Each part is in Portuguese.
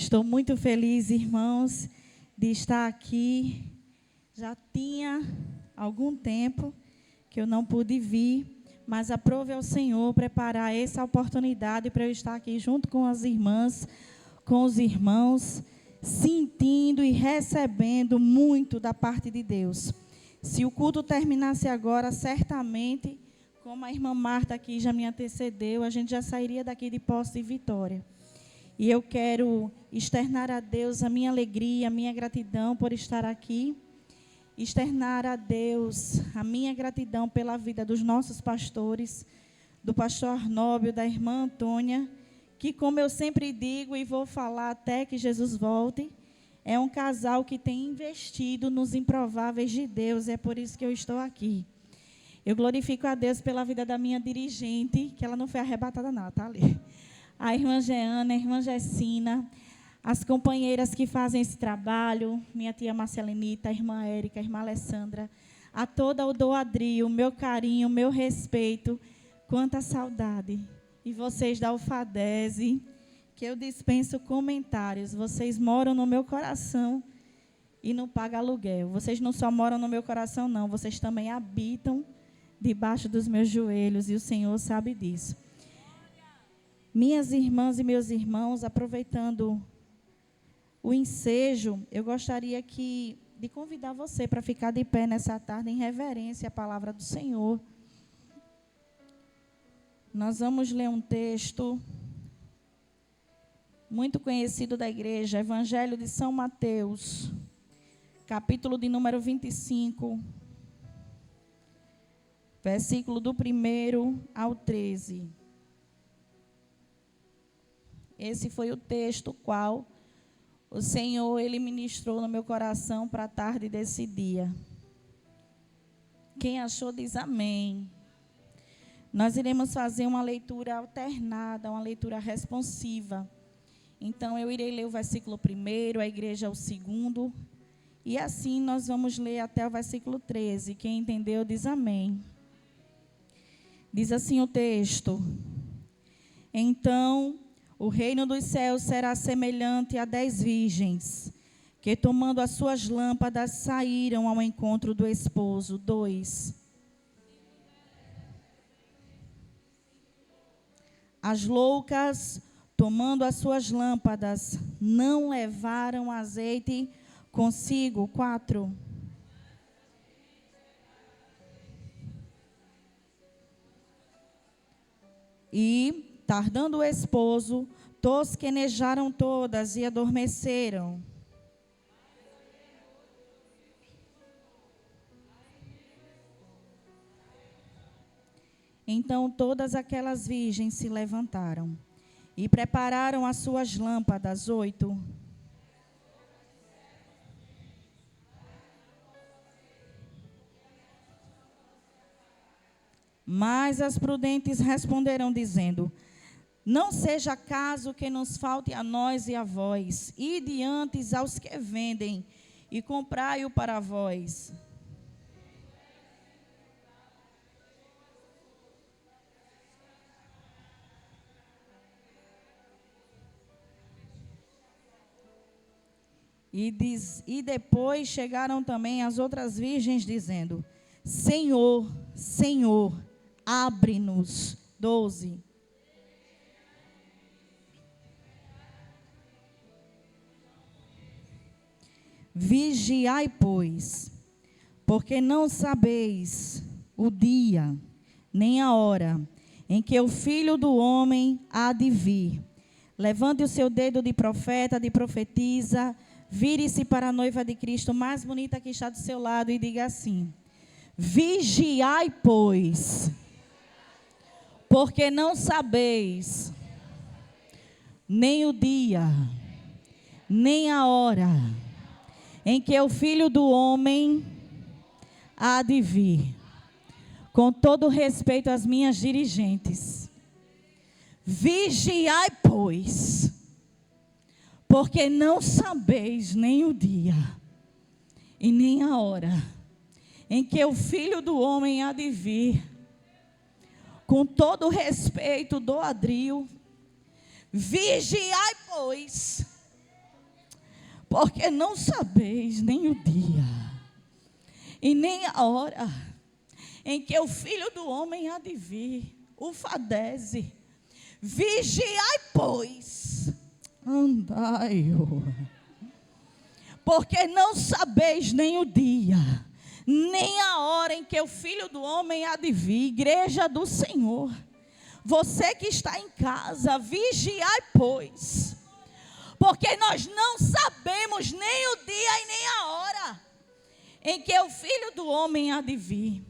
Estou muito feliz, irmãos, de estar aqui. Já tinha algum tempo que eu não pude vir, mas aprove ao Senhor preparar essa oportunidade para eu estar aqui junto com as irmãs, com os irmãos, sentindo e recebendo muito da parte de Deus. Se o culto terminasse agora, certamente, como a irmã Marta aqui já me antecedeu, a gente já sairia daqui de posse e vitória. E eu quero externar a Deus a minha alegria, a minha gratidão por estar aqui. Externar a Deus a minha gratidão pela vida dos nossos pastores, do pastor Arnóbio, da irmã Antônia, que, como eu sempre digo e vou falar até que Jesus volte, é um casal que tem investido nos improváveis de Deus, é por isso que eu estou aqui. Eu glorifico a Deus pela vida da minha dirigente, que ela não foi arrebatada não, tá ali. A irmã Jeana, a irmã Gessina, as companheiras que fazem esse trabalho, minha tia Marcelinita, a irmã Érica, a irmã Alessandra, a toda o Doadril, o meu carinho, o meu respeito, quanta saudade. E vocês da Alfadese, que eu dispenso comentários, vocês moram no meu coração e não pagam aluguel. Vocês não só moram no meu coração, não, vocês também habitam debaixo dos meus joelhos, e o Senhor sabe disso. Minhas irmãs e meus irmãos, aproveitando o ensejo, eu gostaria de convidar você para ficar de pé nessa tarde em reverência à palavra do Senhor. Nós vamos ler um texto muito conhecido da igreja, Evangelho de São Mateus, capítulo de número 25, versículo do 1 ao 13. Esse foi o texto qual o Senhor, Ele ministrou no meu coração para a tarde desse dia. Quem achou diz amém. Nós iremos fazer uma leitura alternada, uma leitura responsiva. Então, eu irei ler o versículo 1, a igreja o 2, e assim nós vamos ler até o versículo 13. Quem entendeu diz amém. Diz assim o texto: Então, o reino dos céus será semelhante a 10 virgens, que tomando as suas lâmpadas saíram ao encontro do esposo. 2. As loucas, tomando as suas lâmpadas, não levaram azeite consigo. 4. E, tardando o esposo, tosquenejaram todas e adormeceram. Então todas aquelas virgens se levantaram e prepararam as suas lâmpadas. 8. Mas as prudentes responderam, dizendo: Não seja caso que nos falte a nós e a vós, ide antes aos que vendem, e comprai-o para vós. E depois chegaram também as outras virgens, dizendo: Senhor, Senhor, abre-nos. 12. Vigiai, pois, porque não sabeis o dia, nem a hora, em que o Filho do Homem há de vir. Levante o seu dedo de profeta, de profetisa, vire-se para a noiva de Cristo, mais bonita que está do seu lado, e diga assim: Vigiai, pois, porque não sabeis nem o dia, nem a hora, em que o Filho do Homem há de vir. Com todo respeito às minhas dirigentes, vigiai, pois, porque não sabeis nem o dia e nem a hora em que o Filho do Homem há de vir. Com todo respeito, Doadril, vigiai, pois, porque não sabeis nem o dia e nem a hora em que o Filho do Homem há de vir. Ufadese. Vigiai, pois, andai, porque não sabeis nem o dia, nem a hora em que o Filho do Homem há de vir. Igreja do Senhor, você que está em casa, vigiai, pois, porque nós não sabemos nem o dia e nem a hora em que o Filho do Homem há de vir.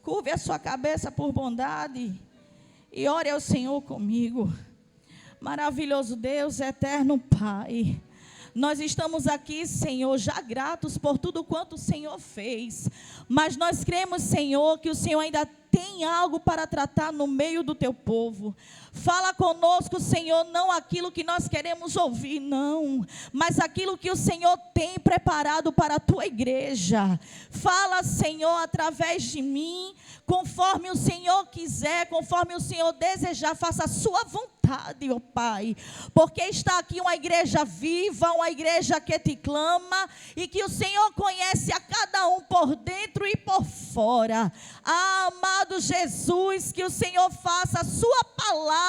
Curve a sua cabeça por bondade e ore ao Senhor comigo. Maravilhoso Deus, eterno Pai, nós estamos aqui, Senhor, já gratos por tudo quanto o Senhor fez, mas nós cremos, Senhor, que o Senhor ainda tem algo para tratar no meio do teu povo. Fala conosco, Senhor, não aquilo que nós queremos ouvir, não, mas aquilo que o Senhor tem preparado para a tua igreja. Fala, Senhor, através de mim, conforme o Senhor quiser, conforme o Senhor desejar, faça a sua vontade, ó Pai, porque está aqui uma igreja viva, uma igreja que te clama, e que o Senhor conhece a cada um por dentro e por fora. Amado Jesus, que o Senhor faça a sua palavra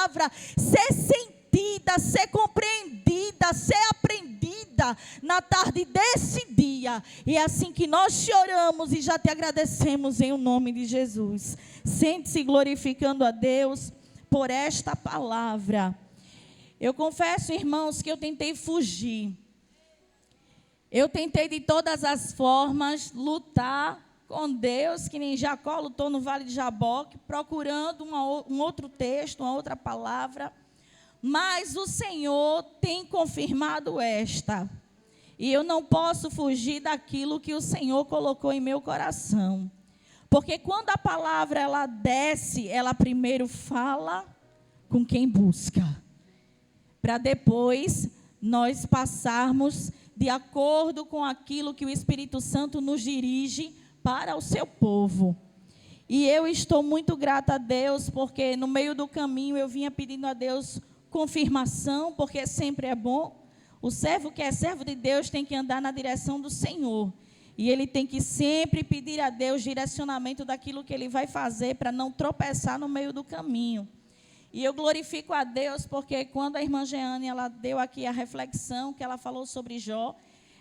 ser sentida, ser compreendida, ser aprendida na tarde desse dia. E é assim que nós te oramos e já te agradecemos em o nome de Jesus. Sente-se glorificando a Deus por esta palavra. Eu confesso, irmãos, que eu tentei fugir. Eu tentei de todas as formas lutar com Deus, que nem Jacó lutou no Vale de Jaboque, procurando um outro texto, uma outra palavra. Mas o Senhor tem confirmado esta. E eu não posso fugir daquilo que o Senhor colocou em meu coração. Porque quando a palavra ela desce, ela primeiro fala com quem busca, para depois nós passarmos de acordo com aquilo que o Espírito Santo nos dirige para o seu povo. E eu estou muito grata a Deus, porque no meio do caminho eu vinha pedindo a Deus confirmação, porque sempre é bom. O servo que é servo de Deus tem que andar na direção do Senhor. E ele tem que sempre pedir a Deus direcionamento daquilo que ele vai fazer, para não tropeçar no meio do caminho. E eu glorifico a Deus, porque quando a irmã Jeane, ela deu aqui a reflexão, que ela falou sobre Jó,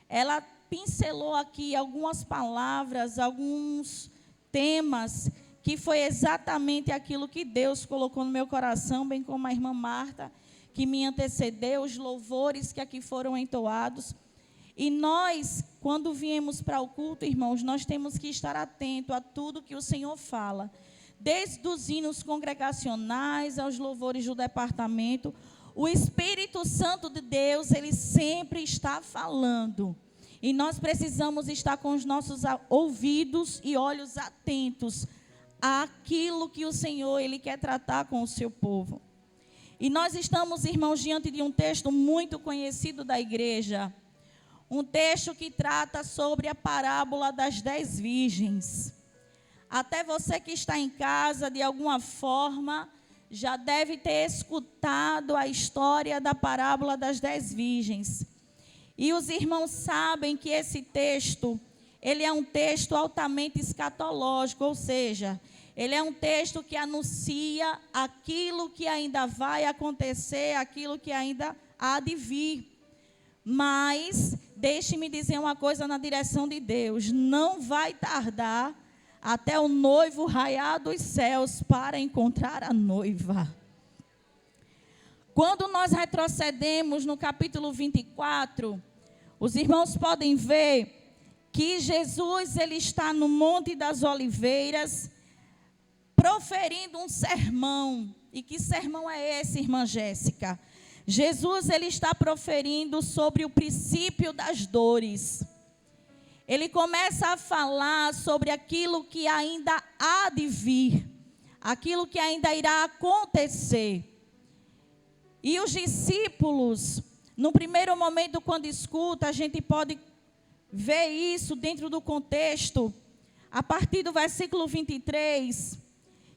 ela pincelou aqui algumas palavras, alguns temas, que foi exatamente aquilo que Deus colocou no meu coração, bem como a irmã Marta, que me antecedeu, os louvores que aqui foram entoados. E nós, quando viemos para o culto, irmãos, nós temos que estar atento a tudo que o Senhor fala. Desde os hinos congregacionais aos louvores do departamento, o Espírito Santo de Deus, ele sempre está falando. E nós precisamos estar com os nossos ouvidos e olhos atentos àquilo que o Senhor, ele quer tratar com o seu povo. E nós estamos, irmãos, diante de um texto muito conhecido da igreja. Um texto que trata sobre a parábola das 10 virgens. Até você que está em casa, de alguma forma, já deve ter escutado a história da parábola das 10 virgens. E os irmãos sabem que esse texto, ele é um texto altamente escatológico, ou seja, ele é um texto que anuncia aquilo que ainda vai acontecer, aquilo que ainda há de vir. Mas, deixe-me dizer uma coisa na direção de Deus, não vai tardar até o noivo raiar dos céus para encontrar a noiva. Quando nós retrocedemos no capítulo 24, os irmãos podem ver que Jesus, ele está no Monte das Oliveiras, proferindo um sermão. E que sermão é esse, irmã Jéssica? Jesus, ele está proferindo sobre o princípio das dores. Ele começa a falar sobre aquilo que ainda há de vir, aquilo que ainda irá acontecer. E os discípulos, no primeiro momento, quando escuta, a gente pode ver isso dentro do contexto, a partir do versículo 23,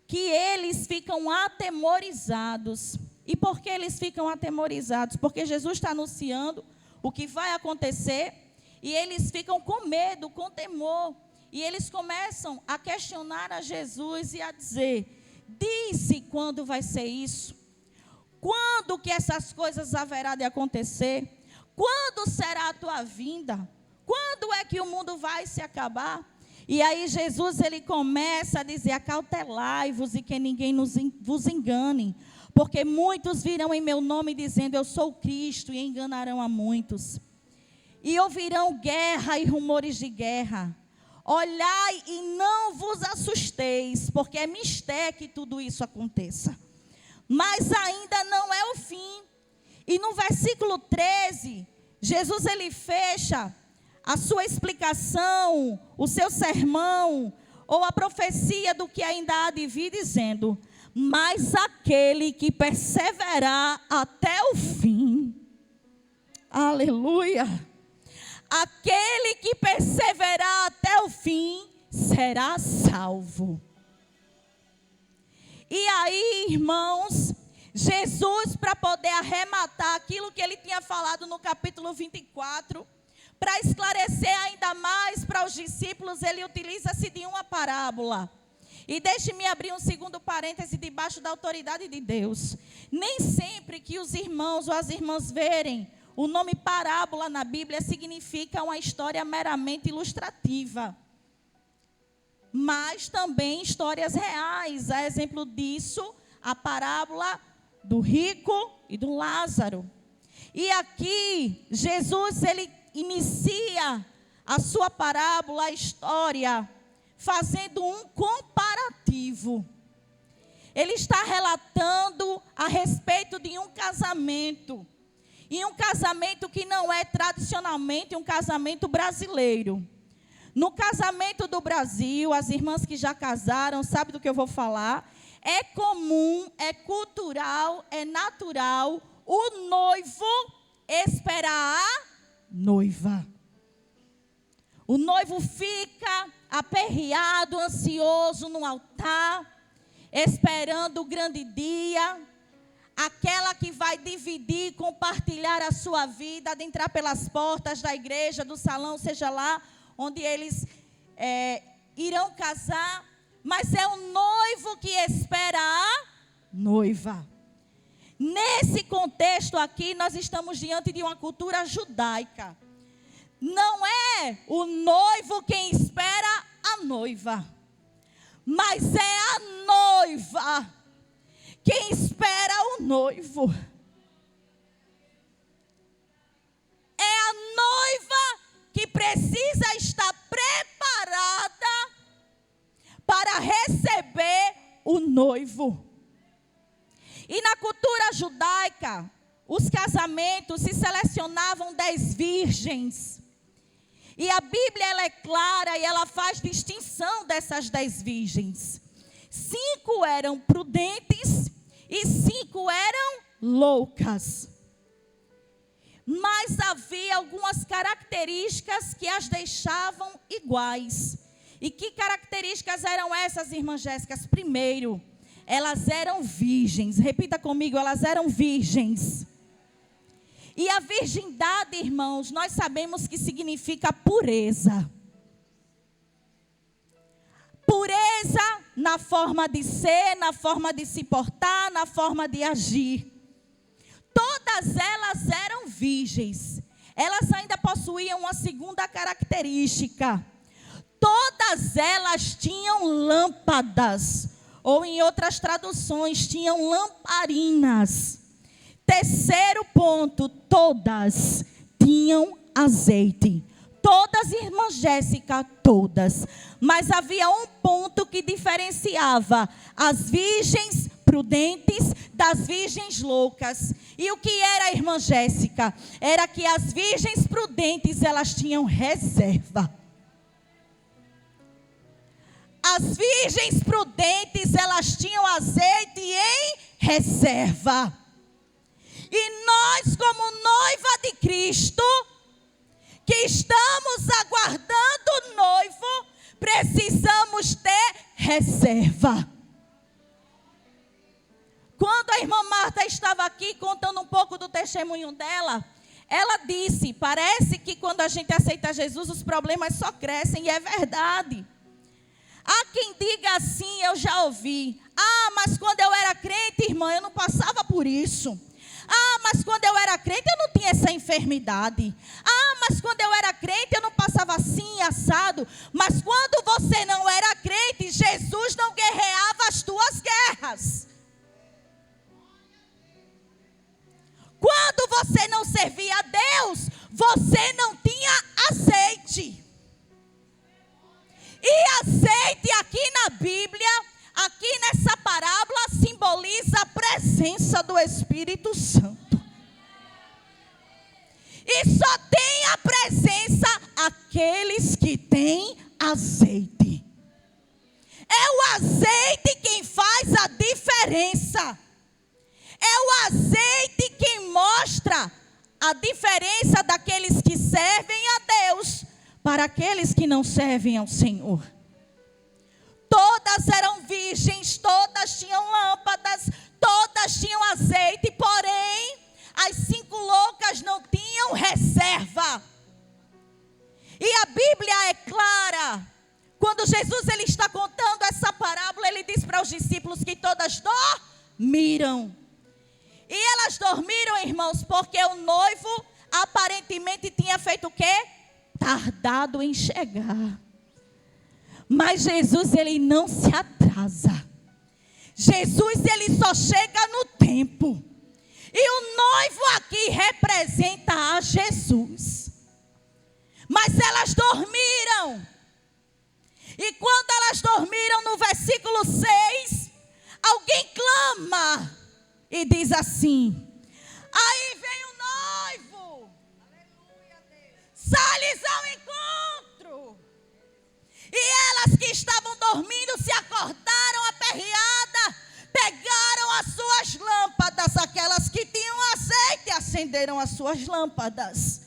que eles ficam atemorizados. E por que eles ficam atemorizados? Porque Jesus está anunciando o que vai acontecer, e eles ficam com medo, com temor, e eles começam a questionar a Jesus e a dizer: dize quando vai ser isso? Quando que essas coisas haverá de acontecer? Quando será a tua vinda? Quando é que o mundo vai se acabar? E aí Jesus, ele começa a dizer: acautelai-vos e que ninguém vos engane, porque muitos virão em meu nome dizendo eu sou Cristo, e enganarão a muitos. E ouvirão guerra e rumores de guerra. Olhai e não vos assusteis, porque é mistério que tudo isso aconteça. Mas ainda não é o fim. E no versículo 13, Jesus, ele fecha a sua explicação, o seu sermão, ou a profecia do que ainda há de vir, dizendo: mas aquele que perseverar até o fim, aleluia, aquele que perseverar até o fim, será salvo. E aí, irmãos, Jesus, para poder arrematar aquilo que ele tinha falado no capítulo 24, para esclarecer ainda mais para os discípulos, ele utiliza-se de uma parábola. E deixe-me abrir um segundo parêntese debaixo da autoridade de Deus. Nem sempre que os irmãos ou as irmãs verem o nome parábola na Bíblia significa uma história meramente ilustrativa. Mas também histórias reais. A exemplo disso, a parábola do rico e do Lázaro. E aqui, Jesus, ele inicia a sua parábola, a história, fazendo um comparativo. Ele está relatando a respeito de um casamento. E um casamento que não é tradicionalmente um casamento brasileiro. No casamento do Brasil, as irmãs que já casaram, sabem do que eu vou falar. É comum, é cultural, é natural o noivo esperar a noiva. O noivo fica aperreado, ansioso no altar, esperando o grande dia, aquela que vai dividir, compartilhar a sua vida, adentrar pelas portas da igreja, do salão, seja lá onde eles irão casar. Mas é o noivo que espera a noiva. Nesse contexto aqui, nós estamos diante de uma cultura judaica. Não é o noivo quem espera a noiva, mas é a noiva quem espera o noivo. É a noiva que precisa estar preparada para receber o noivo. E na cultura judaica, os casamentos se selecionavam 10 virgens. E a Bíblia, ela é clara e ela faz distinção dessas 10 virgens. 5 eram prudentes e 5 eram loucas. Mas havia algumas características que as deixavam iguais. E que características eram essas, irmã Jéssica? Primeiro, elas eram virgens. Repita comigo, elas eram virgens. E a virgindade, irmãos, nós sabemos que significa pureza. Pureza na forma de ser, na forma de se portar, na forma de agir. Todas elas eram virgens. Elas ainda possuíam uma segunda característica. Todas elas tinham lâmpadas, ou em outras traduções, tinham lamparinas. Terceiro ponto, todas tinham azeite. Todas, irmã Jéssica, todas. Mas havia um ponto que diferenciava as virgens prudentes das virgens loucas. E o que era, irmã Jéssica? Era que as virgens prudentes, elas tinham reserva. As virgens prudentes, elas tinham azeite em reserva. E nós, como noiva de Cristo, que estamos aguardando o noivo, precisamos ter reserva. Quando a irmã Marta estava aqui contando um pouco do testemunho dela, ela disse, parece que quando a gente aceita Jesus, os problemas só crescem, e é verdade. Há quem diga assim, eu já ouvi: ah, mas quando eu era crente, irmã, eu não passava por isso. Ah, mas quando eu era crente, eu não tinha essa enfermidade. Ah, mas quando eu era crente, eu não passava assim, assado. Mas quando você não era crente, Jesus não guerreava as tuas guerras. Quando você não servia a Deus, você não tinha azeite. E azeite aqui na Bíblia, aqui nessa parábola, simboliza a presença do Espírito Santo. E só tem a presença aqueles que têm azeite. É o azeite quem faz a diferença. É o azeite quem mostra a diferença daqueles que servem a Deus para aqueles que não servem ao Senhor. Todas eram virgens, todas tinham lâmpadas, todas tinham azeite, porém, as 5 loucas não tinham reserva. E a Bíblia é clara. Quando Jesus ele está contando essa parábola, ele diz para os discípulos que todas dormiram. E elas dormiram, irmãos, porque o noivo aparentemente tinha feito o quê? Tardado em chegar. Mas Jesus, ele não se atrasa. Jesus, ele só chega no tempo. E o noivo aqui representa a Jesus. Mas elas dormiram. E quando elas dormiram, no versículo 6, alguém clama e diz assim: aí vem o noivo, sai-lhes ao encontro. E elas que estavam dormindo se acordaram aperreadas, pegaram as suas lâmpadas, aquelas que tinham azeite, acenderam as suas lâmpadas.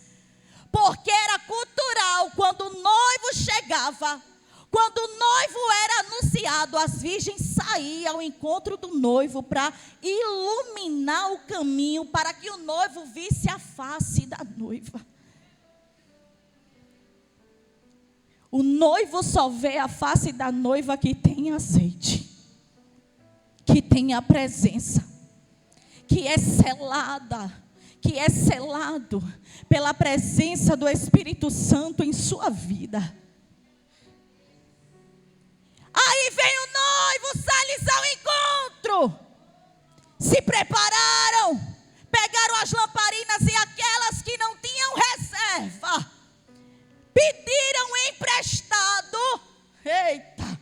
Porque era cultural, quando o noivo chegava, quando o noivo era anunciado, as virgens saíam ao encontro do noivo para iluminar o caminho, para que o noivo visse a face da noiva. O noivo só vê a face da noiva que tem azeite, que tem a presença, que é selada, que é selado pela presença do Espírito Santo em sua vida. Aí vem o noivo, sai-lhes ao encontro. Se prepararam, pegaram as lamparinas e aquelas que não tinham reserva, pediram emprestado, eita,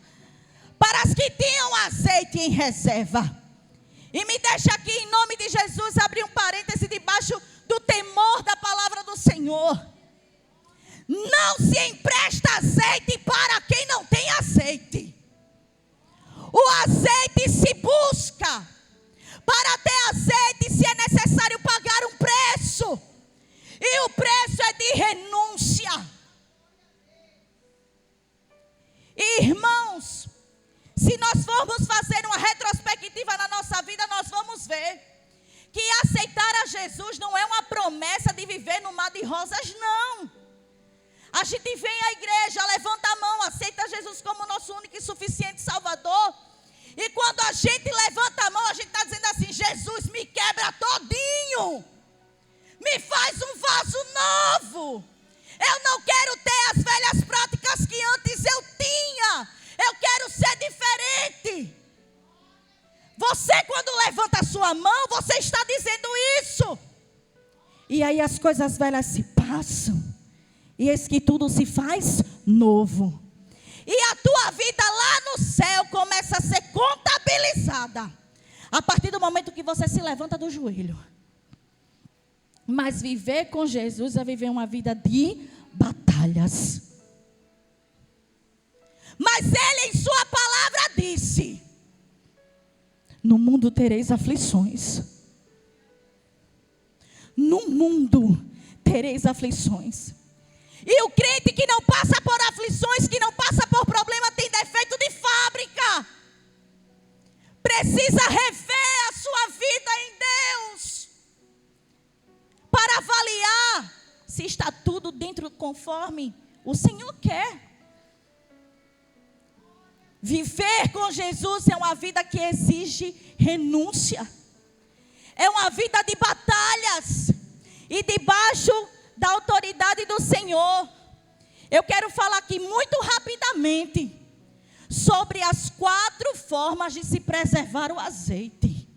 para as que tinham azeite em reserva. E me deixa aqui, em nome de Jesus, abrir um parêntese debaixo do temor da palavra do Senhor. Não se empresta azeite para quem não tem azeite. O azeite se busca. Para ter azeite, se é necessário pagar um preço. E o preço é de renúncia. Irmãos, se nós formos fazer uma retrospectiva na nossa vida, nós vamos ver que aceitar a Jesus não é uma promessa de viver no mar de rosas, não. A gente vem à igreja, levanta a mão, aceita Jesus como nosso único e suficiente Salvador. E quando a gente levanta a mão, a gente está dizendo assim: Jesus, me quebra todinho. Me faz um vaso novo. Eu não quero ter as velhas práticas que antes eu tinha. Eu quero ser diferente. Você, quando levanta a sua mão, você está dizendo isso. E aí as coisas velhas se passam. E eis que tudo se faz novo. E a tua vida lá no céu começa a ser contabilizada. A partir do momento que você se levanta do joelho. Mas viver com Jesus é viver uma vida de batalhas. Mas Ele em sua palavra disse: no mundo tereis aflições. No mundo tereis aflições. E o crente que não passa por aflições, que não passa por problema, tem defeito de fábrica. Precisa rever a sua vida em Deus, para avaliar se está tudo dentro conforme o Senhor quer. Viver com Jesus é uma vida que exige renúncia. É uma vida de batalhas e debaixo da autoridade do Senhor. Eu quero falar aqui muito rapidamente sobre as 4 formas de se preservar o azeite.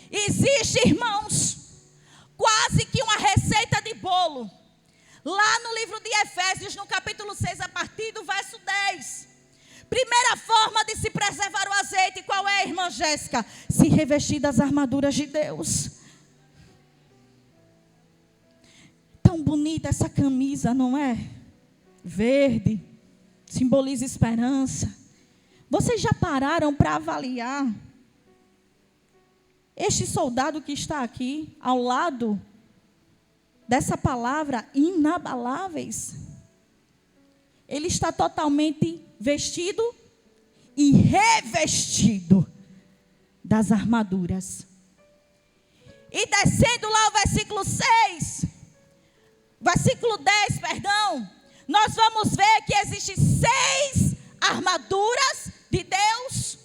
Existe, irmãos, quase que uma receita de bolo. Lá no livro de Efésios, no capítulo 6, a partir do verso 10. Primeira forma de se preservar o azeite, qual é, irmã Jéssica? Se revestir das armaduras de Deus. Tão bonita essa camisa, não é? Verde, simboliza esperança. Vocês já pararam para avaliar este soldado que está aqui, ao lado dessa palavra, inabaláveis? Ele está totalmente vestido e revestido das armaduras. E descendo lá o versículo 6, versículo 10, perdão, nós vamos ver que existem 6 armaduras de Deus.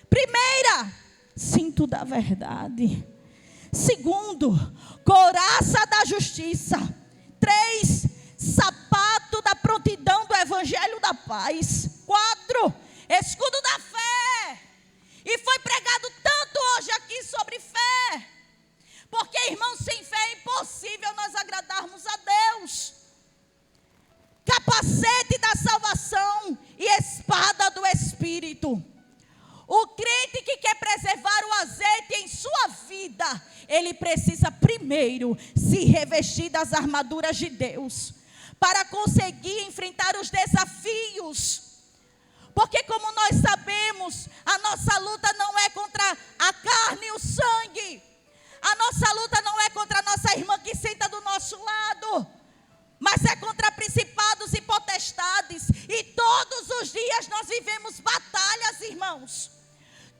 Primeira, cinto da verdade. Segundo, couraça da justiça. 3, sapato da prontidão do evangelho da paz. 4, escudo da fé. E foi pregado tanto hoje aqui sobre fé. Porque, irmãos, sem fé é impossível nós agradarmos a Deus. Capacete da salvação e espada do Espírito. O crente que quer preservar o azeite em sua vida, ele precisa primeiro se revestir das armaduras de Deus, para conseguir enfrentar os desafios. Porque, como nós sabemos, a nossa luta não é contra a carne e o sangue. A nossa luta não é contra a nossa irmã que senta do nosso lado, mas é contra principados e potestades. E todos os dias nós vivemos batalhas, irmãos.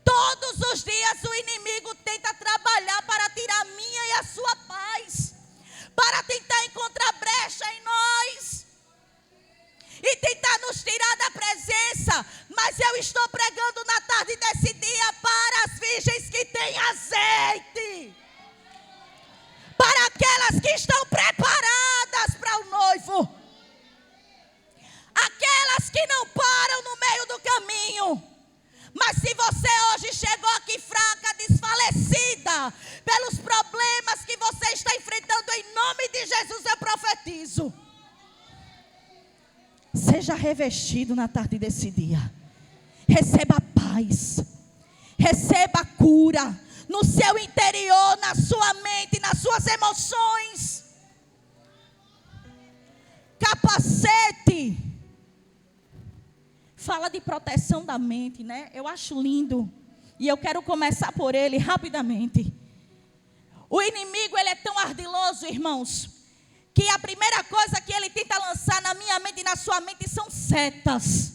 Todos os dias o inimigo tenta trabalhar para tirar a minha e a sua paz, para tentar encontrar brecha em nós e tentar nos tirar da presença. Mas eu estou pregando na tarde desse dia para as virgens que têm azeite, para aquelas que estão preparadas para o noivo, aquelas que não param no meio do caminho. Mas se você hoje chegou aqui fraca, desfalecida, pelos problemas que você está enfrentando, em nome de Jesus eu profetizo: seja revestido na tarde desse dia. Receba paz, receba cura no seu interior, na sua mente, nas suas emoções. Capacete fala de proteção da mente, né? Eu acho lindo. E eu quero começar por ele rapidamente. O inimigo, ele é tão ardiloso, irmãos, que a primeira coisa que ele tenta lançar na minha mente e na sua mente são setas.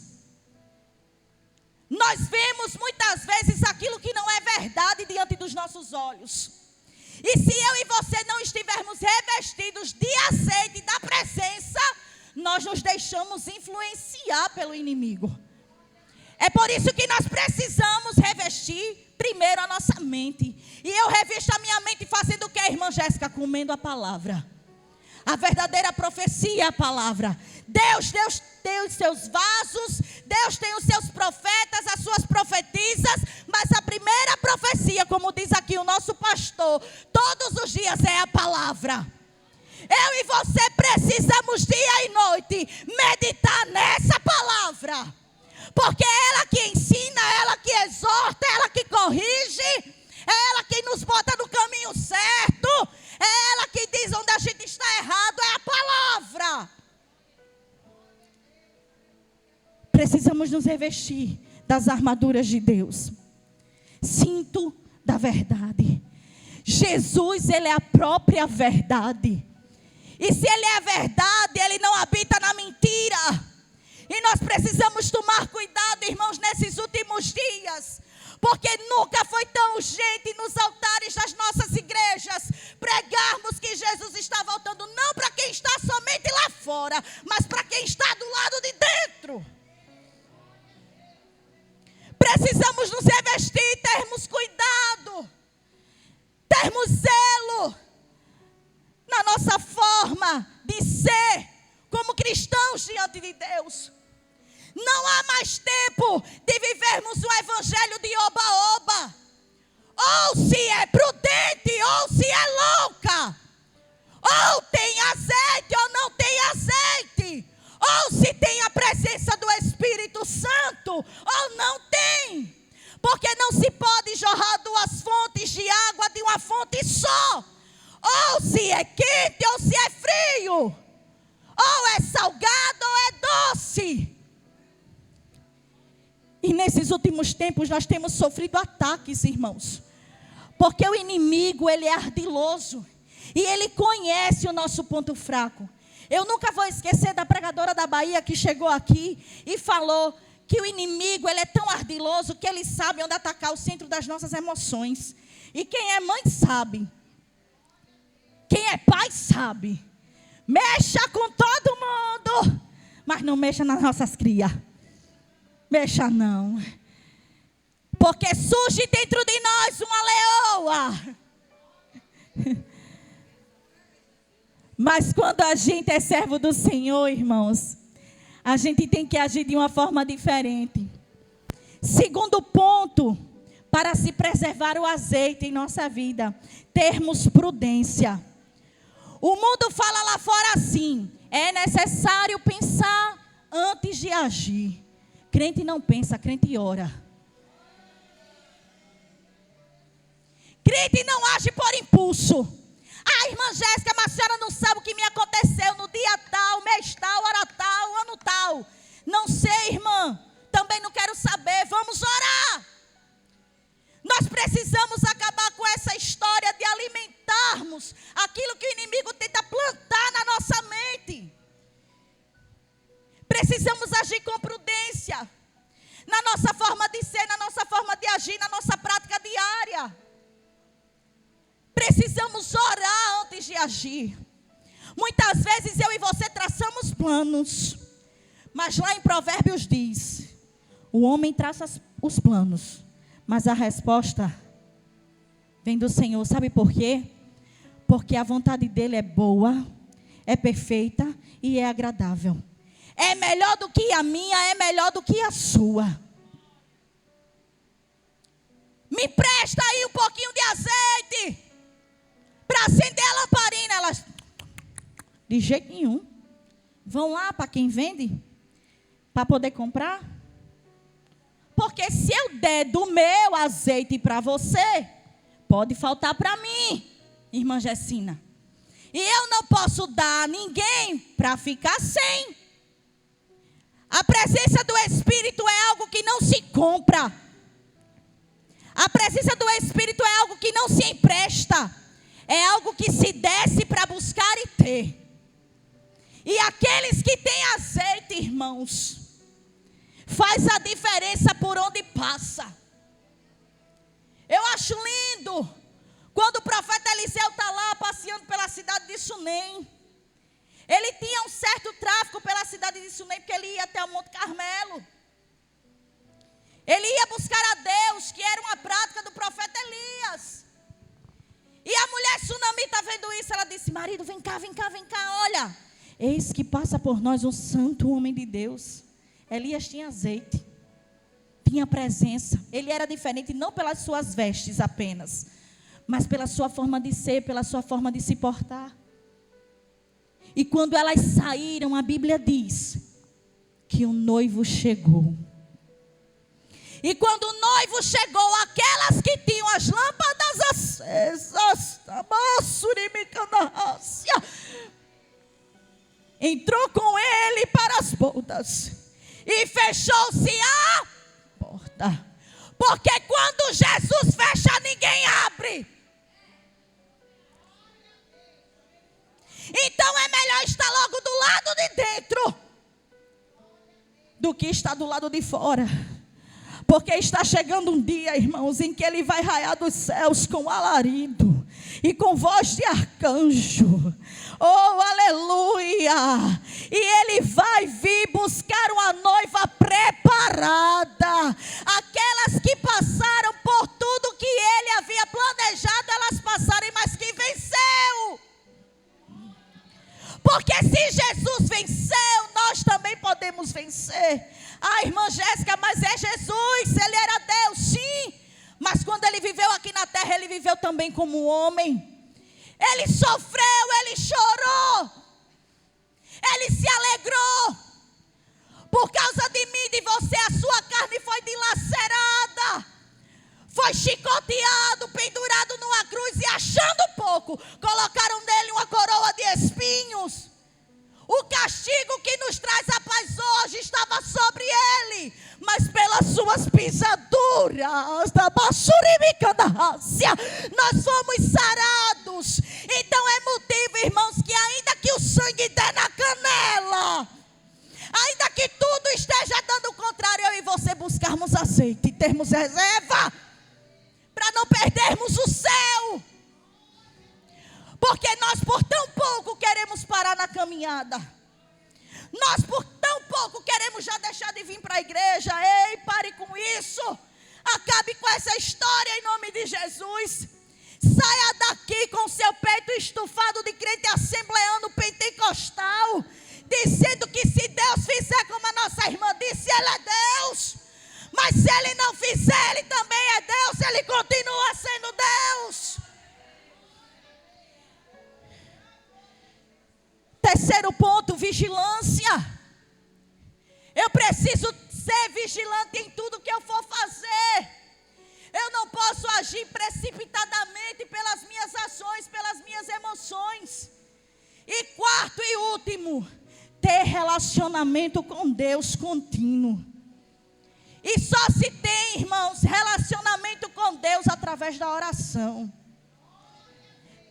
Nós vemos muitas vezes aquilo que não é verdade diante dos nossos olhos. E se eu e você não estivermos revestidos de azeite da presença, nós nos deixamos influenciar pelo inimigo. É por isso que nós precisamos revestir primeiro a nossa mente. E eu revisto a minha mente fazendo o que, irmã Jéssica? Comendo a palavra. A verdadeira profecia é a palavra. Deus tem os seus vasos, Deus tem os seus profetas, as suas profetisas, mas a primeira profecia, como diz aqui o nosso pastor, todos os dias é a palavra. Eu e você precisamos dia e noite meditar nessa palavra, porque é ela que ensina, é ela que exorta, é ela que corrige, é ela que nos bota no caminho certo, é ela que diz onde a gente está errado, é a palavra. Precisamos nos revestir das armaduras de Deus. Cinto da verdade. Jesus, ele é a própria verdade. E se ele é verdade, ele não habita na mentira. E nós precisamos tomar cuidado, irmãos, nesses últimos dias. Porque nunca foi tão urgente nos altares das nossas igrejas pregarmos que Jesus está voltando, não para quem está somente lá fora, mas para quem está do lado de dentro. Precisamos nos revestir, termos cuidado, termos zelo na nossa forma de ser como cristãos diante de Deus. Não há mais tempo de vivermos um evangelho de oba-oba. Ou se é prudente, ou se é louca. Ou tem azeite, ou não tem azeite. Ou se tem a presença do Espírito Santo, ou não tem. Porque não se pode jorrar duas fontes de água de uma fonte só. Ou se é quente, ou se é frio. Ou é salgado, ou é doce. E nesses últimos tempos nós temos sofrido ataques, irmãos. Porque o inimigo, ele é ardiloso. E ele conhece o nosso ponto fraco. Eu nunca vou esquecer da pregadora da Bahia que chegou aqui e falou que o inimigo, ele é tão ardiloso que ele sabe onde atacar o centro das nossas emoções. E quem é mãe sabe. Quem é pai sabe. Mexa com todo mundo, mas não mexa nas nossas crias. Mexa não. Porque surge dentro de nós uma leoa. Mas quando a gente é servo do Senhor, irmãos, a gente tem que agir de uma forma diferente. Segundo ponto, para se preservar o azeite em nossa vida, termos prudência. O mundo fala lá fora assim: é necessário pensar antes de agir. Crente não pensa, crente ora. Crente não age por impulso. Ah, irmã Jéssica, mas a senhora não sabe o que me aconteceu no dia tal, mês tal, hora tal, ano tal. Não sei, irmã. Também não quero saber. Vamos orar. Nós precisamos acabar com essa história de alimentarmos aquilo que o inimigo tenta plantar na nossa mente. Precisamos agir com prudência. Na nossa forma de ser, na nossa forma de agir, na nossa prática diária. Precisamos orar antes de agir. Muitas vezes eu e você traçamos planos. Mas lá em Provérbios diz: o homem traça os planos, mas a resposta vem do Senhor. Sabe por quê? Porque a vontade dele é boa, é perfeita e é agradável. É melhor do que a minha, é melhor do que a sua. Me presta aí um pouquinho de azeite para acender a lamparina. Elas, de jeito nenhum. Vão lá para quem vende, para poder comprar. Porque se eu der do meu azeite para você, pode faltar para mim, irmã Gessina. E eu não posso dar a ninguém para ficar sem. A presença do Espírito é algo que não se compra. A presença do Espírito é algo que não se empresta. É algo que se desce para buscar e ter. E aqueles que têm azeite, irmãos, faz a diferença por onde passa. Eu acho lindo quando o profeta Eliseu está lá passeando pela cidade de Sunem. Ele tinha um certo tráfico pela cidade de Sunem, porque ele ia até o Monte Carmelo. Ele ia buscar a Deus, que era uma prática do profeta Elias. E a mulher sunamita vendo isso, ela disse: marido, vem cá, olha. Eis que passa por nós um santo homem de Deus. Elias tinha azeite, tinha presença. Ele era diferente não pelas suas vestes apenas, mas pela sua forma de ser, pela sua forma de se portar. E quando elas saíram, a Bíblia diz que o noivo chegou. E quando o noivo chegou, aquelas que tinham as lâmpadas acesas, entrou com ele para as bodas e fechou-se a porta. Porque quando Jesus fecha, ninguém abre. Então é melhor estar logo do lado de dentro do que estar do lado de fora. Porque está chegando um dia, irmãos, em que Ele vai raiar dos céus com alarido e com voz de arcanjo. Oh, aleluia! E Ele vai vir buscar uma noiva preparada. Aquelas que passaram por tudo que Ele havia planejado elas passarem, mas que venceu. Porque se Jesus venceu, nós também podemos vencer. Ah, irmã Jéssica, mas é Jesus, Ele era Deus, sim. Mas quando Ele viveu aqui na terra, Ele viveu também como homem. Ele sofreu, Ele chorou, Ele se alegrou. Por causa de mim e de você, a sua carne foi dilacerada, foi chicoteado, pendurado numa cruz, e achando pouco, colocaram nele uma coroa de espinhos. O castigo que nos traz a paz hoje estava sobre ele, mas pelas suas pisaduras, da basuribica da rácia, nós fomos sarados. Então é motivo, irmãos, que ainda que o sangue dê na canela, ainda que tudo esteja dando contrário, eu e você buscarmos azeite e termos reserva, para não perdermos o céu. Porque nós por tão pouco queremos parar na caminhada. Nós por tão pouco queremos já deixar de vir para a igreja. Ei, pare com isso. Acabe com essa história em nome de Jesus. Saia daqui com seu peito estufado de crente assembleano pentecostal, dizendo que se Deus fizer como a nossa irmã disse, Ele é Deus. Mas se Ele não fizer, Ele também é Deus. Ele continua sendo Deus. Terceiro ponto, vigilância. Eu preciso ser vigilante em tudo que eu for fazer. Eu não posso agir precipitadamente pelas minhas ações, pelas minhas emoções. E quarto e último, ter relacionamento com Deus contínuo. E só se tem, irmãos, relacionamento com Deus através da oração.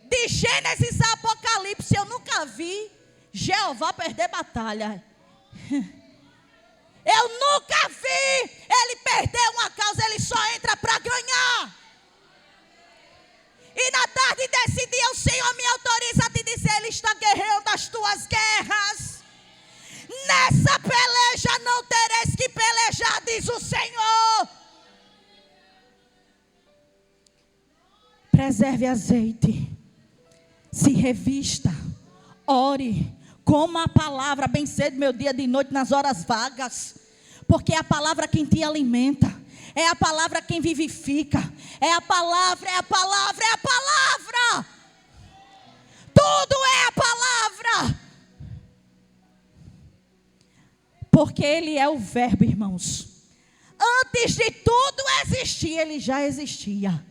De Gênesis a Apocalipse eu nunca vi Jeová perder batalha. Eu nunca vi Ele perder uma causa. Ele só entra para ganhar. E na tarde desse dia o Senhor me autoriza a te dizer: Ele está guerreando as tuas guerras. Nessa peleja não tereis que pelejar, diz o Senhor. Preserve azeite, se revista, ore, coma a palavra bem cedo, meu dia, de noite, nas horas vagas, porque é a palavra quem te alimenta, é a palavra quem vivifica, é a palavra, é a palavra, é a palavra, tudo é a palavra, porque Ele é o verbo, irmãos. Antes de tudo existir, Ele já existia.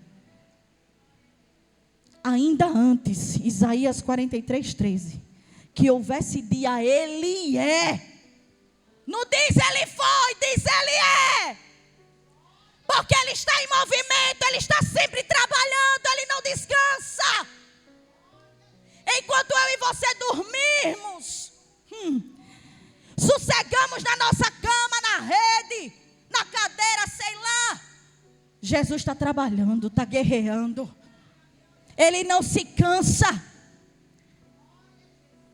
Ainda antes, Isaías 43:13, que houvesse dia, Ele é. Não diz Ele foi, diz Ele é. Porque Ele está em movimento, Ele está sempre trabalhando, Ele não descansa. Enquanto eu e você dormirmos, sossegamos na nossa cama, na rede, na cadeira, sei lá, Jesus está trabalhando, está guerreando. Ele não se cansa.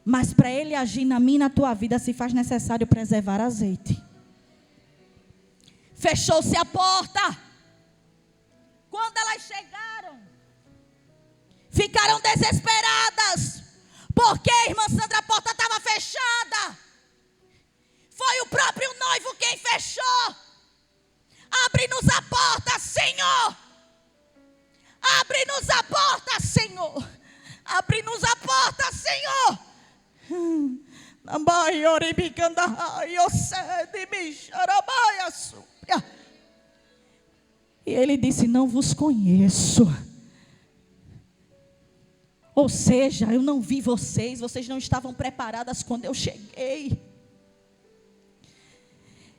Mas para Ele agir na minha e na tua vida, se faz necessário preservar azeite. Fechou-se a porta. Quando elas chegaram, ficaram desesperadas. Porque, irmã Sandra, a porta estava fechada. Foi o próprio noivo quem fechou. Abre-nos a porta, Senhor. Abre-nos a porta, Senhor. Abre-nos a porta, Senhor. E Ele disse: não vos conheço. Ou seja, eu não vi vocês. Vocês não estavam preparadas quando eu cheguei.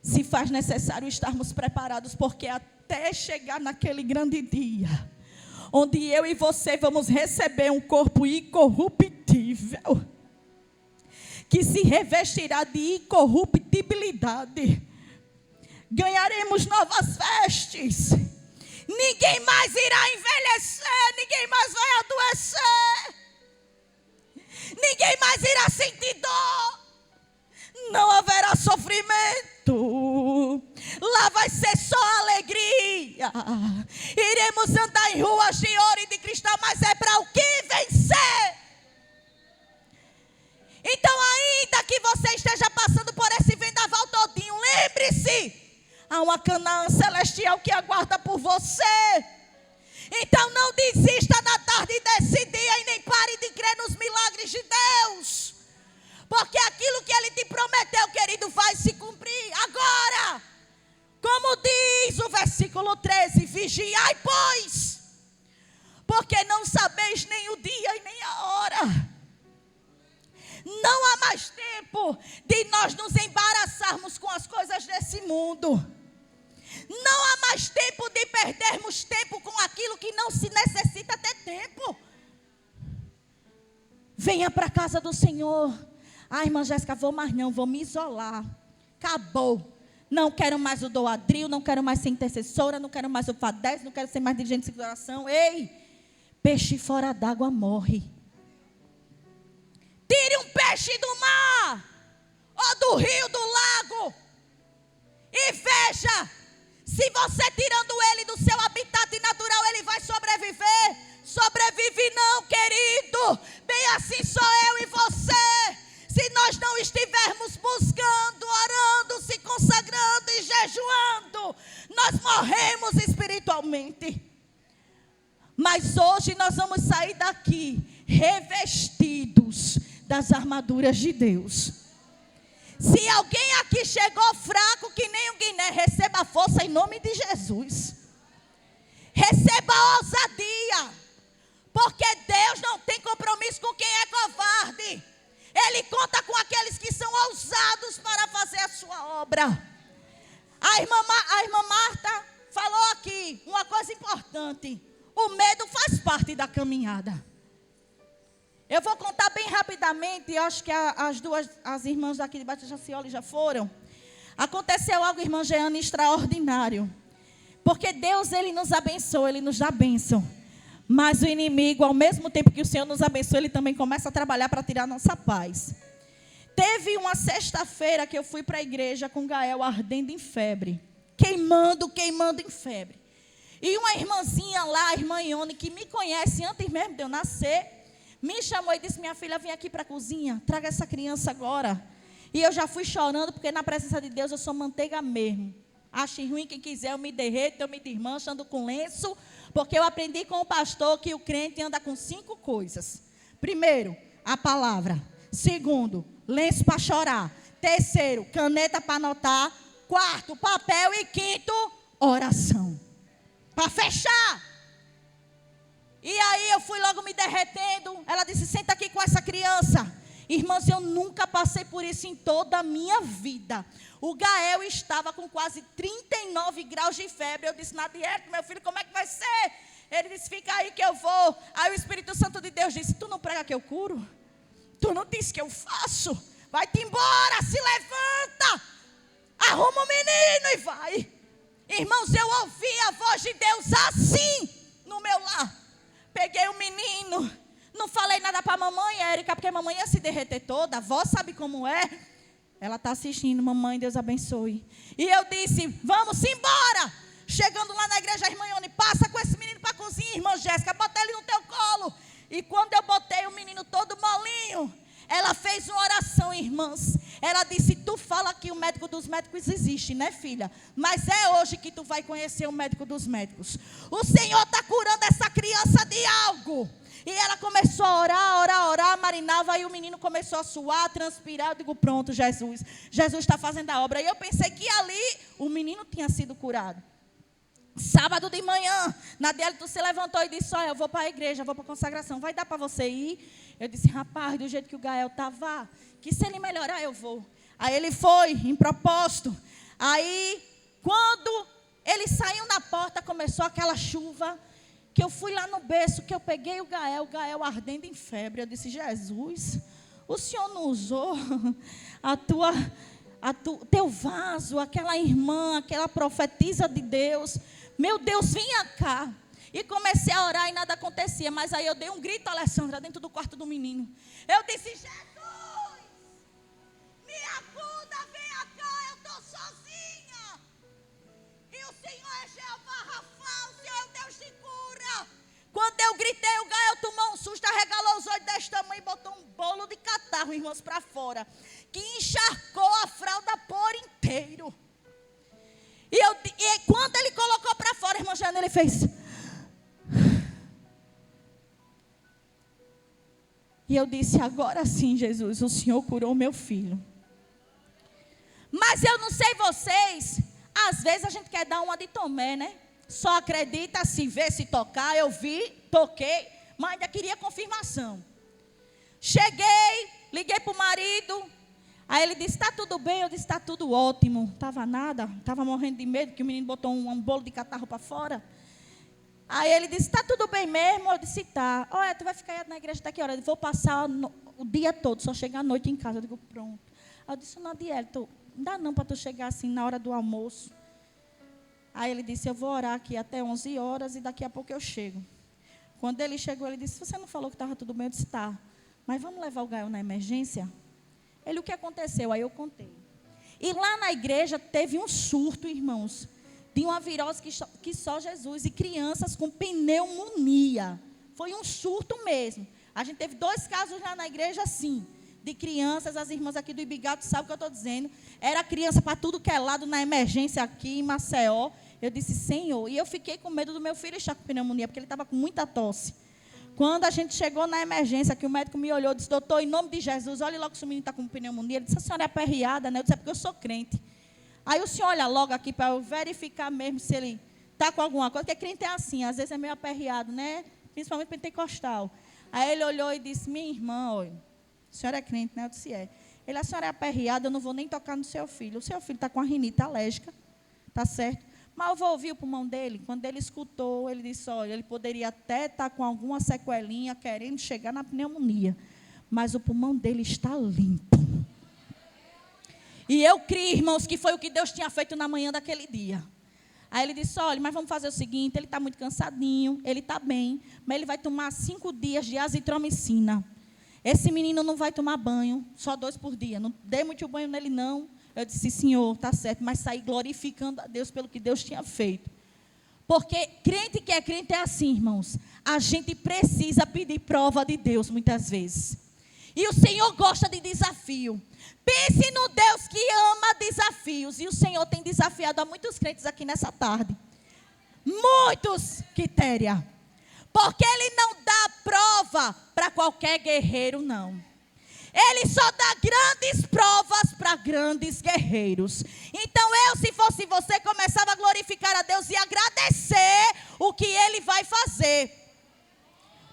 Se faz necessário estarmos preparados, porque até chegar naquele grande dia, onde eu e você vamos receber um corpo incorruptível, que se revestirá de incorruptibilidade. Ganharemos novas vestes. Ninguém mais irá envelhecer. Ninguém mais vai adoecer. Ninguém mais irá sentir dor. Não haverá sofrimento. Lá vai ser só alegria. Iremos andar em ruas de ouro e de cristal, mas é para o que vencer. Então, ainda que você esteja passando por esse vendaval todinho, lembre-se, há uma Canaã celestial que aguarda por você. Então não desista na tarde desse dia e nem pare de crer nos milagres de Deus. Porque aquilo que Ele te prometeu, querido, vai se cumprir agora. Como diz o versículo 13, vigiai, pois, porque não sabeis nem o dia e nem a hora. Não há mais tempo de nós nos embaraçarmos com as coisas desse mundo. Não há mais tempo de perdermos tempo com aquilo que não se necessita ter tempo. Venha para a casa do Senhor. Irmã Jéssica, vou mais não, vou me isolar. Acabou. Não quero mais o doadril, não quero mais ser intercessora, não quero mais o FADES, não quero ser mais dirigente de oração. Ei, peixe fora d'água morre. Tire um peixe do mar, ou do rio, do lago, e veja, se você tirando ele do seu habitat natural, ele vai sobreviver. Sobrevive não, querido. Bem assim sou eu e você. Se nós não estivermos buscando, orando, se consagrando e jejuando, nós morremos espiritualmente. Mas hoje nós vamos sair daqui revestidos das armaduras de Deus. Se alguém aqui chegou fraco, que nem um guiné, receba força em nome de Jesus. Receba ousadia. Porque Deus não tem compromisso com quem é covarde. Ele conta com aqueles que são ousados para fazer a sua obra. A irmã Marta falou aqui uma coisa importante. O medo faz parte da caminhada. Eu vou contar bem rapidamente. Eu acho que as irmãs daqui de Batista Jacioli já foram. Aconteceu algo, irmã Jeane, extraordinário. Porque Deus, Ele nos abençoa, Ele nos dá bênção. Mas o inimigo, ao mesmo tempo que o Senhor nos abençoa, ele também começa a trabalhar para tirar a nossa paz. Teve uma sexta-feira que eu fui para a igreja com Gael ardendo em febre. Queimando em febre. E uma irmãzinha lá, a irmã Ione, que me conhece antes mesmo de eu nascer, me chamou e disse, minha filha, vem aqui para a cozinha, traga essa criança agora. E eu já fui chorando, porque na presença de Deus eu sou manteiga mesmo. Ache ruim quem quiser, eu me derreto, eu me desmancho, ando com lenço, porque eu aprendi com o pastor que o crente anda com 5 coisas. Primeiro, a palavra. Segundo, lenço para chorar. Terceiro, caneta para anotar. Quarto, papel. E quinto, oração. Para fechar. E aí eu fui logo me derretendo. Ela disse, senta aqui com essa criança. Irmãos, eu nunca passei por isso em toda a minha vida. O Gael estava com quase 39 graus de febre. Eu disse, na dieta, meu filho, como é que vai ser? Ele disse, fica aí que eu vou. Aí o Espírito Santo de Deus disse, tu não prega que eu curo? Tu não disse que eu faço? Vai-te embora, se levanta. Arruma o menino e vai. Irmãos, eu ouvi a voz de Deus assim no meu lar. Peguei o menino. Não falei nada para a mamãe, Érica, porque a mamãe ia se derreter toda. A avó sabe como é. Ela está assistindo, mamãe, Deus abençoe. E eu disse, vamos embora. Chegando lá na igreja, a irmã Ione, passa com esse menino para a cozinha, irmã Jéssica, bota ele no teu colo. E quando eu botei o menino todo molinho, ela fez uma oração, irmãs. Ela disse, tu fala que o médico dos médicos existe, né, filha? Mas é hoje que tu vai conhecer o médico dos médicos. O Senhor está curando essa criança de algo. E ela começou a orar, marinava, e o menino começou a suar, transpirar. Eu digo, pronto, Jesus está fazendo a obra. E eu pensei que ali o menino tinha sido curado. Sábado de manhã, Nadielito se levantou e disse, olha, eu vou para a igreja, vou para a consagração, vai dar para você ir? Eu disse, rapaz, do jeito que o Gael estava, que se ele melhorar eu vou. Aí ele foi, em propósito. Aí, quando ele saiu na porta, começou aquela chuva, que eu fui lá no berço, que eu peguei o Gael ardendo em febre. Eu disse, Jesus, o Senhor não usou a teu vaso, aquela irmã, aquela profetisa de Deus. Meu Deus, vinha cá. E comecei a orar e nada acontecia. Mas aí eu dei um grito, Alessandra, dentro do quarto do menino. Eu disse: Jesus, me acuda, venha cá, eu estou sozinha. E o Senhor é Jeová Rafa, o Senhor é o Deus de cura. Quando eu gritei, o Gael tomou um susto, arregalou os olhos deste tamanho e botou um bolo de catarro, irmãos, para fora, que encharcou a fralda por inteiro. E quando ele colocou para fora, irmã Jana, ele fez... E eu disse: agora sim, Jesus, o Senhor curou meu filho. Mas eu não sei vocês, às vezes a gente quer dar uma de Tomé, né? Só acredita se vê, se tocar. Eu vi, toquei, mas ainda queria confirmação. Cheguei, liguei para o marido. Aí ele disse: está tudo bem? Eu disse: está tudo ótimo. Estava nada, estava morrendo de medo, que o menino botou um bolo de catarro para fora. Aí ele disse: está tudo bem mesmo? Eu disse: tá. Olha, tu vai ficar na igreja daqui a hora? Eu disse: vou passar o dia todo, só chegar à noite em casa. Eu digo: pronto. Aí eu disse: Nadiel, não dá não para tu chegar assim na hora do almoço. Aí ele disse: eu vou orar aqui até 11 horas e daqui a pouco eu chego. Quando ele chegou, ele disse: você não falou que estava tudo bem? Eu disse: tá. Mas vamos levar o Gael na emergência? Ele: o que aconteceu? Aí eu contei. E lá na igreja teve um surto, irmãos, de uma virose que só Jesus, e crianças com pneumonia. Foi um surto mesmo. A gente teve 2 casos lá na igreja assim, de crianças. As irmãs aqui do Ibigato sabem o que eu estou dizendo. Era criança para tudo que é lado na emergência aqui em Maceió. Eu disse: Senhor, e eu fiquei com medo do meu filho estar com pneumonia, porque ele estava com muita tosse. Quando a gente chegou na emergência, que o médico me olhou e disse: doutor, em nome de Jesus, olhe logo se o menino está com pneumonia. Ele disse: a senhora é aperreada, né? Eu disse: é porque eu sou crente. Aí o senhor olha logo aqui para eu verificar mesmo se ele está com alguma coisa, porque crente é assim, às vezes é meio aperreado, né? Principalmente pentecostal. Aí ele olhou e disse: minha irmã, olha, a senhora é crente, né? Eu disse: é. Ele: a senhora é aperreada, eu não vou nem tocar no seu filho. O seu filho está com a rinite alérgica, tá certo? Mas eu vou ouvir o pulmão dele. Quando ele escutou, ele disse: olha, ele poderia até estar com alguma sequelinha, querendo chegar na pneumonia, mas o pulmão dele está limpo. E eu criei, irmãos, que foi o que Deus tinha feito na manhã daquele dia. Aí ele disse: olha, mas vamos fazer o seguinte, ele está muito cansadinho, ele está bem, mas ele vai tomar 5 dias de azitromicina. Esse menino não vai tomar banho, só 2 por dia. Não dê muito banho nele, não. Eu disse: Senhor, está certo, mas saí glorificando a Deus pelo que Deus tinha feito. Porque crente que é crente é assim, irmãos. A gente precisa pedir prova de Deus muitas vezes. E o Senhor gosta de desafio. Pense no Deus que ama desafios. E o Senhor tem desafiado a muitos crentes aqui nessa tarde. Muitos, Quitéria. Porque Ele não dá prova para qualquer guerreiro, não. Ele só dá grandes provas para grandes guerreiros. Então eu, se fosse você, começava a glorificar a Deus e agradecer o que Ele vai fazer.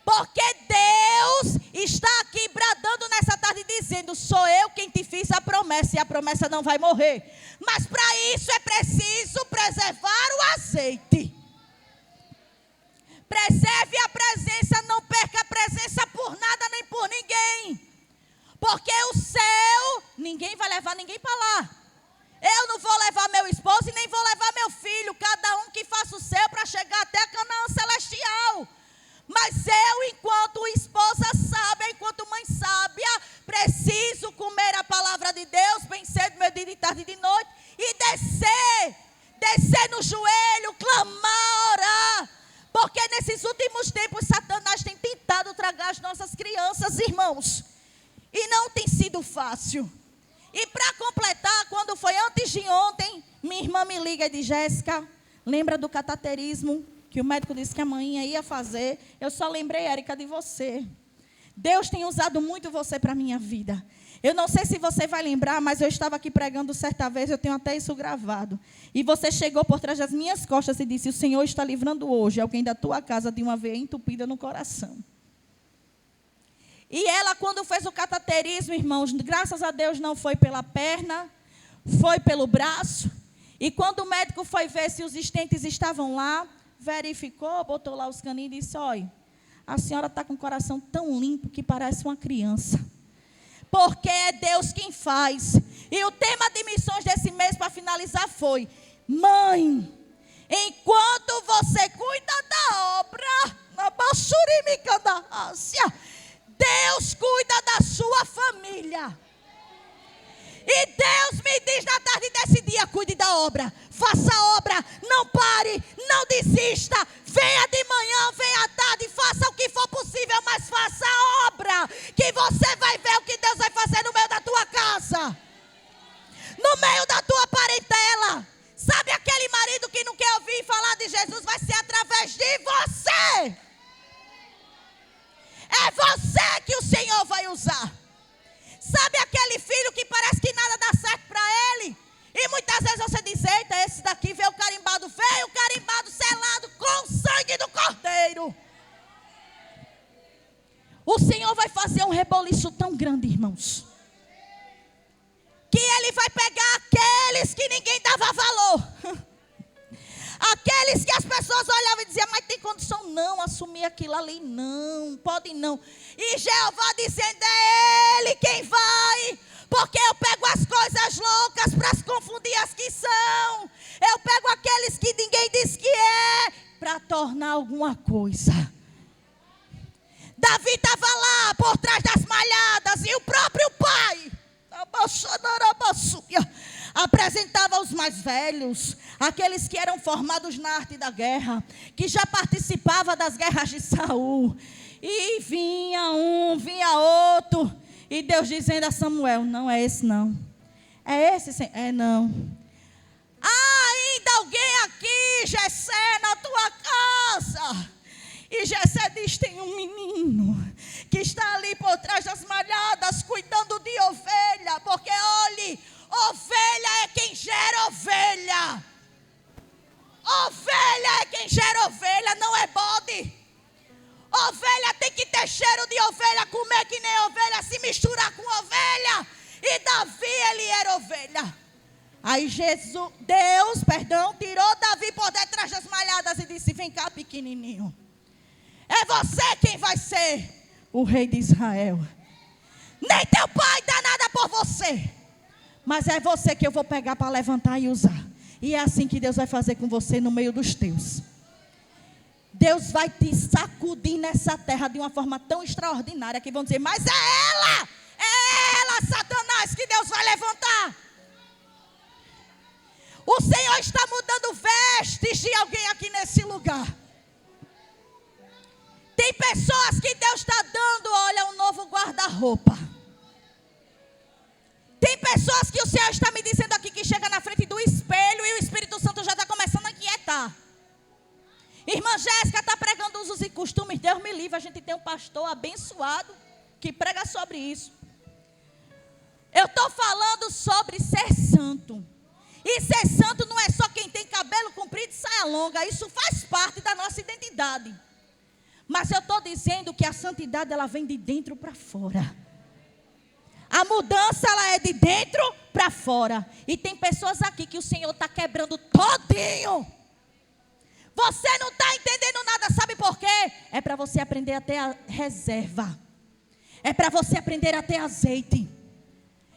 Porque Deus está aqui bradando nessa tarde dizendo: sou eu quem te fiz a promessa, e a promessa não vai morrer. Mas para isso é preciso preservar o azeite. Preserve a presença, não perca a presença por nada nem por ninguém. Porque o céu, ninguém vai levar ninguém para lá. Eu não vou levar meu esposo e nem vou levar meu filho. Cada um que faça o céu para chegar até a Canaã celestial. Mas eu, enquanto esposa sábia, enquanto mãe sábia, preciso comer a palavra de Deus bem cedo, meio-dia, de tarde e de noite. E descer no joelho, clamar, orar. Porque nesses últimos tempos, Satanás tem tentado tragar as nossas crianças, irmãos. E não tem sido fácil. E para completar, quando foi antes de ontem, minha irmã me liga e diz: Jéssica, lembra do cataterismo que o médico disse que a manhã ia fazer? Eu só lembrei, Érica, de você. Deus tem usado muito você para a minha vida. Eu não sei se você vai lembrar, mas eu estava aqui pregando certa vez, eu tenho até isso gravado. E você chegou por trás das minhas costas e disse: o Senhor está livrando hoje alguém da tua casa de uma veia entupida no coração. E ela, quando fez o cataterismo, irmãos, graças a Deus não foi pela perna, foi pelo braço. E quando o médico foi ver se os estentes estavam lá, verificou, botou lá os caninhos e disse: olha, a senhora está com o coração tão limpo que parece uma criança. Porque é Deus quem faz. E o tema de missões desse mês, para finalizar, foi: mãe, enquanto você cuida da obra, na Bassurimica da Ásia, Deus cuida da sua família. E Deus me diz na tarde desse dia: cuide da obra, faça a obra, não pare, não desista. Venha de manhã, venha à tarde, faça o que for possível, mas faça a obra, que você vai ver o que Deus vai fazer no meio da tua casa, no meio da tua parentela. Sabe aquele marido que não quer ouvir falar de Jesus? Vai ser através de você. É você que o Senhor vai usar. Sabe aquele filho que parece que nada dá certo para ele? E muitas vezes você diz: eita, esse daqui veio carimbado selado com o sangue do Cordeiro. O Senhor vai fazer um reboliço tão grande, irmãos, que Ele vai pegar aqueles que ninguém dava valor. Aqueles que as pessoas olhavam e diziam: mas tem condição não, assumir aquilo ali, não, pode não. E Jeová dizendo: é Ele quem vai, porque eu pego as coisas loucas para se confundir as que são. Eu pego aqueles que ninguém diz que é, para tornar alguma coisa. Davi estava lá por trás das malhadas, e o próprio pai apresentava os mais velhos, aqueles que eram formados na arte da guerra, que já participavam das guerras de Saul. E vinha um, vinha outro, e Deus dizendo a Samuel: não é esse não. É esse sim? É não. Há ainda alguém aqui, Jessé, na tua casa? E Jessé diz: tem um menino que está ali por trás das malhadas, cuidando de ovelha. Porque olhe, ovelha é quem gera ovelha. Ovelha é quem gera ovelha, não é bode. Ovelha tem que ter cheiro de ovelha, comer que nem ovelha, se misturar com ovelha. E Davi, ele era ovelha. Aí Deus tirou Davi por detrás das malhadas e disse: vem cá, pequenininho. É você quem vai ser o rei de Israel. Nem teu pai dá nada por você, mas é você que eu vou pegar para levantar e usar. E é assim que Deus vai fazer com você no meio dos teus. Deus vai te sacudir nessa terra de uma forma tão extraordinária que vão dizer: mas é ela, Satanás, que Deus vai levantar. O Senhor está mudando vestes de alguém aqui nesse lugar. Tem pessoas que Deus está dando, olha, um novo guarda-roupa. Tem pessoas que o Senhor está me dizendo aqui que chega na frente do espelho e o Espírito Santo já está começando a inquietar. Irmã Jéssica está pregando usos e costumes. Deus me livre, a gente tem um pastor abençoado que prega sobre isso. Eu estou falando sobre ser santo. E ser santo não é só quem tem cabelo comprido e saia longa. Isso faz parte da nossa identidade. Mas eu estou dizendo que a santidade, ela vem de dentro para fora. A mudança, ela é de dentro para fora. E tem pessoas aqui que o Senhor está quebrando todinho. Você não está entendendo nada, sabe por quê? É para você aprender a ter a reserva. É para você aprender a ter azeite.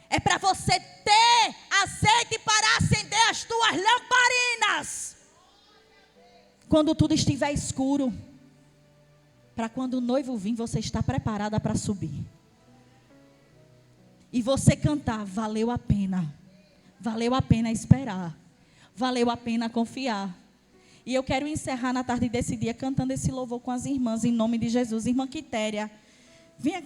É para você ter azeite para acender as tuas lamparinas. Quando tudo estiver escuro. Para quando o noivo vir, você está preparada para subir. E você cantar: valeu a pena. Valeu a pena esperar. Valeu a pena confiar. E eu quero encerrar na tarde desse dia cantando esse louvor com as irmãs, em nome de Jesus. Irmã Quitéria, venha cá.